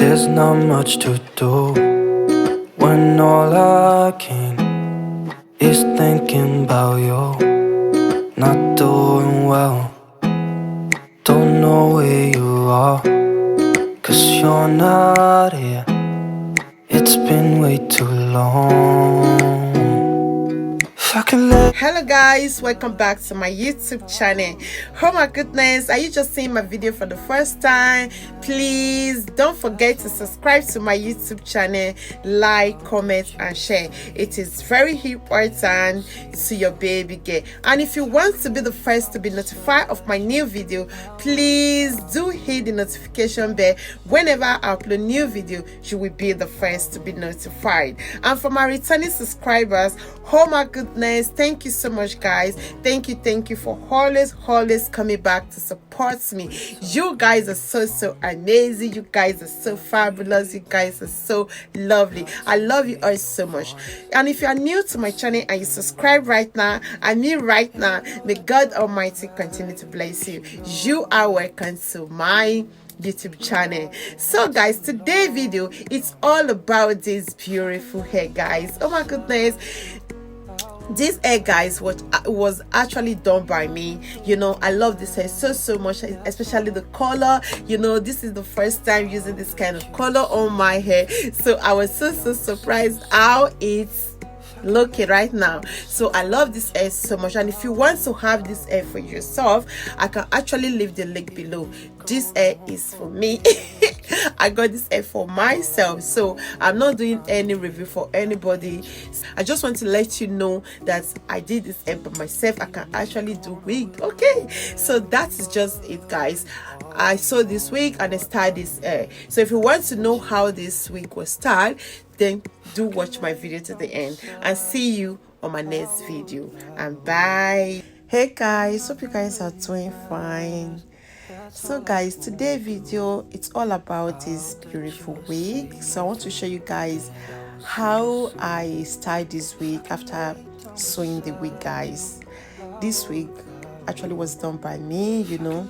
There's not much to do when all I can is thinking about you. Not doing well, don't know where you are, 'cause you're not here. It's been way too long. Hello guys, welcome back to my YouTube channel. Oh my goodness, are you just seeing my video for the first time? Please don't forget to subscribe to my YouTube channel, like, comment and share. It is very important to your baby girl. And if you want to be the first to be notified of my new video, please do hit the notification bell. Whenever I upload new video, you will be the first to be notified. And for my returning subscribers, oh my goodness, thank you so much guys. Thank you for always coming back to support me. You guys are so amazing. You guys are so fabulous. You guys are so lovely. I love you all so much. And if you are new to my channel and you subscribe right now, I mean right now, may God Almighty continue to bless you. You are welcome to my YouTube channel. So guys, today's video, it's all about this beautiful hair guys. Oh my goodness, this hair guys was actually done by me. You know, I love this hair so much, especially the color. You know, this is the first time using this kind of color on my hair, so I was so surprised how it's looking right now. So I love this hair so much, and if you want to have this hair for yourself, I can actually leave the link below. This hair is for me. I got this hair for myself, so I'm not doing any review for anybody. I just want to let you know that I did this hair by myself. I can actually do wig. Okay, so that is just it guys. I saw this wig and I styled this hair. So if you want to know how this wig was styled, then do watch my video to the end, and see you on my next video, and bye. Hey guys, hope you guys are doing fine. So guys, today's video, it's all about this beautiful wig. So I want to show you guys how I styled this wig after sewing the wig guys. This wig actually was done by me, you know.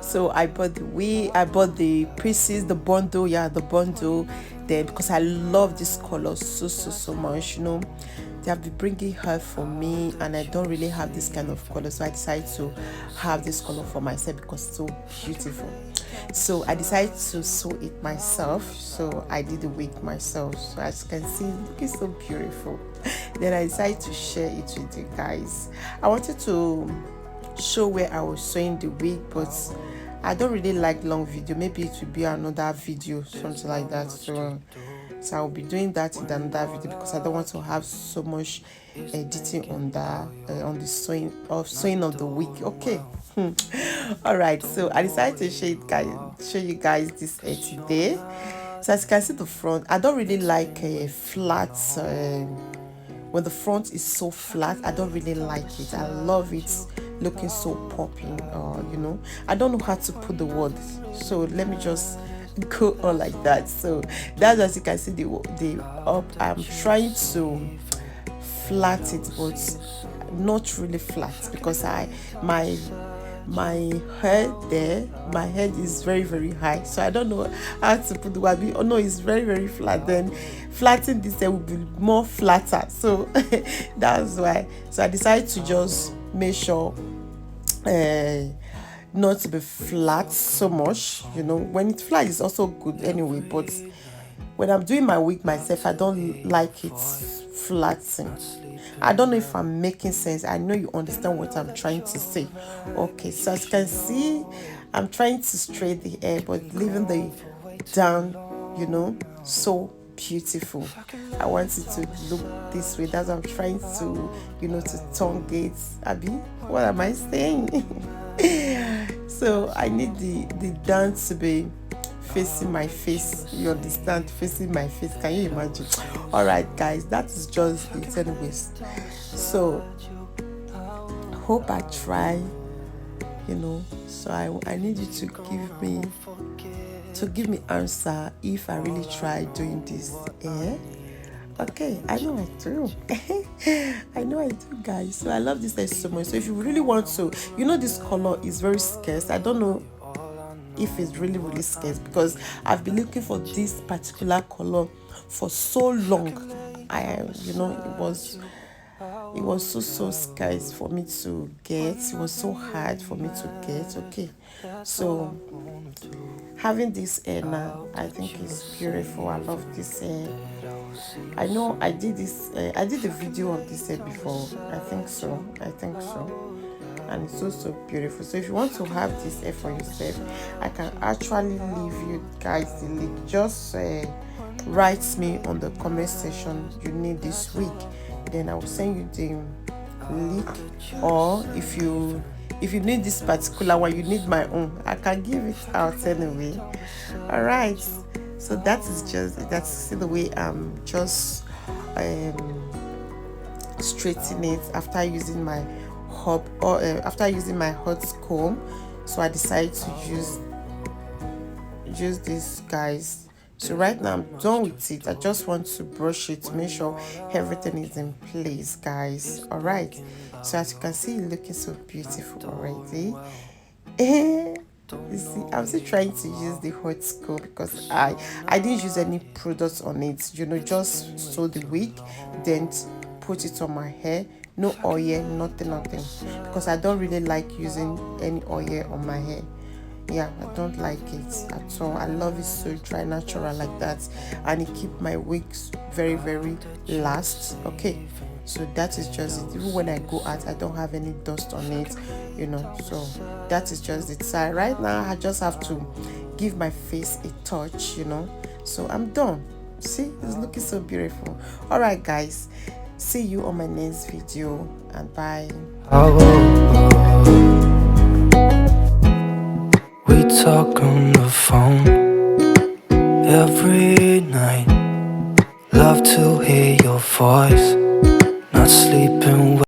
So I bought the wig, I bought the pieces, the bundle, the bundle there, because I love this color so much. You know, they have been bringing her for me, and I don't really have this kind of color, so I decided to have this color for myself because it's so beautiful. So I decided to sew it myself, so I did the wig myself. So as you can see, it's so beautiful. Then I decided to share it with you guys. I wanted to show where I was sewing the wig, but I don't really like long video. Maybe it will be another video, something like that. So I'll be doing that in another video, because I don't want to have so much editing on the sewing of the wig. Okay. All right, so I decided to show you guys this hair today. So as you can see, the front, I don't really like a flat when the front is so flat. I don't really like it. I love it looking so popping, you know, I don't know how to put the word, so let me just go on like that. So that's, as you can see, the up, I'm trying to flat it, but not really flat, because my head there, my head is very high, so I don't know how to put the word. Oh no, it's very flat. Then flattening this hair will be more flatter, so that's why. So I decided to just make sure not to be flat so much. You know, when it's flat, it's also good anyway, but when I'm doing my wig myself, I don't like it flattening. I don't know if I'm making sense. I know you understand what I'm trying to say. Okay, so as you can see, I'm trying to straighten the hair, but leaving the down, you know, so beautiful. I want it to look this way. That's what I'm trying to, you know, to tongue it. Abby, what am I saying? So I need the down to be facing my face. You understand? Facing my face. Can you imagine? All right guys, that is just it anyways. So hope I try, you know. So I need you to give me answer if I really try doing this. Okay, I know I do. I know I do guys. So I love this hair so much. So if you really want to, you know, this color is very scarce. I don't know if it's really scarce, because I've been looking for this particular color for so long. It was so scarce for me to get. It was so hard for me to get. Okay, so having this hair now, I think it's beautiful. I love this hair. I know I did this. I did a video of this hair before. I think so. And it's so beautiful. So if you want to have this hair for yourself, I can actually leave you guys the link. Just write me on the comment section you need this wig, then I will send you the link. Or if you need this particular one, you need my own, I can give it out anyway. All right, so that's the way I'm just straightening it after using my after using my hot comb. So I decided to use this, guys. So right now I'm done with it. I just want to brush it to make sure everything is in place, guys. All right, so as you can see, it's looking so beautiful already. You see, I'm still trying to use the hot comb because I didn't use any products on it, just sew the wig, then put it on my hair. No oil, nothing, because I don't really like using any oil on my hair. Yeah, I don't like it at all. I love it so dry, natural like that, and it keep my wigs very last. Okay, so that is just it. Even when I go out, I don't have any dust on it, so that is just it. So right now I just have to give my face a touch, so I'm done. See, it's looking so beautiful. All right, guys, see you on my next video, and bye. We talk on the phone every night. Love to hear your voice. Not sleeping well.